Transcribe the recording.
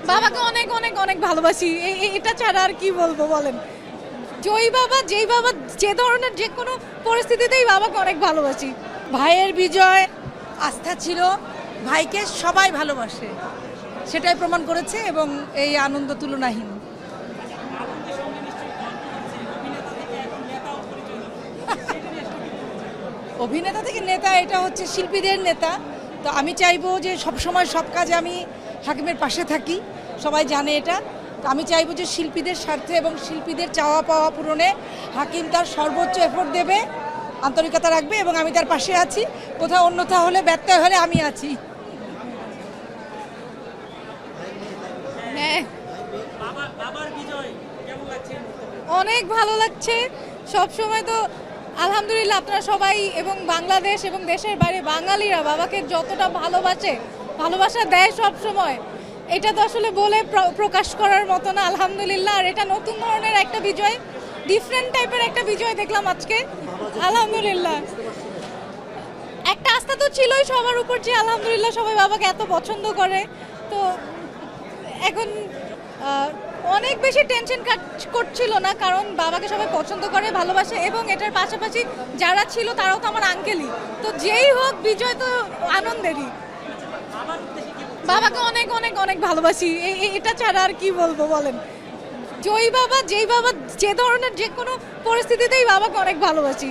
বাবাকে অনেক অনেক অনেক ভালোবাসি। এটা ছাড়া আর কি বলবো বলেন। যেই বাবা যে ধরনের যে কোনো পরিস্থিতিতেই বাবাকে অনেক ভালোবাসি। ভাইয়ের বিজয়, আস্থা ছিল, ভাইকে সবাই ভালোবাসে, সেটাই প্রমাণ করেছে এবং এই আনন্দ তুলনাহীন। অভিনেতা থেকে নেতা, এটা হচ্ছে শিল্পীদের নেতা। তো আমি চাইবো যে সব সময় সব কাজে আমি হাকিমের পাশে থাকি, সবাই জানে এটা। তো আমি চাইবো যে শিল্পীদের স্বার্থে এবং শিল্পীদের চাওয়া পাওয়া পূরণে হাকিম তার সর্বোচ্চ এফোর্ট দেবে, আন্তরিকতা রাখবে এবং আমি তার পাশে আছি। কোথাও অন্যথা হলে, ব্যত্যয় হলে আমি আছি। হ্যাঁ, অনেক ভালো লাগছে। সব সময় তো আলহামদুলিল্লাহ আপনারা সবাই এবং বাংলাদেশ এবং দেশের বাইরে বাঙালিরা বাবাকে যতটা ভালোবাসা দেয় সব সময়, এটা তো আসলে বলে প্রকাশ করার মতো না। আলহামদুলিল্লাহ। আর এটা নতুন ধরনের একটা বিজয়, ডিফারেন্ট টাইপের একটা বিজয় দেখলাম আজকে। আলহামদুলিল্লাহ। একটা আস্থা তো ছিলই সবার উপর যে আলহামদুলিল্লাহ সবাই বাবাকে এত পছন্দ করে। তো এখন অনেক বেশি টেনশন কাজ করছিল না, কারণ বাবাকে সবাই পছন্দ করে, ভালোবাসে এবং এটার পাশাপাশি যারা ছিল তারাও তো আমার আঙ্কেলই। তো যেই হোক বিজয় তো আনন্দেরই। বাবাকে অনেক অনেক অনেক ভালোবাসি। এটা ছাড়া আর কি বলবো বলেন। যেই বাবা যে ধরনের যে কোনো পরিস্থিতিতেই বাবাকে অনেক ভালোবাসি।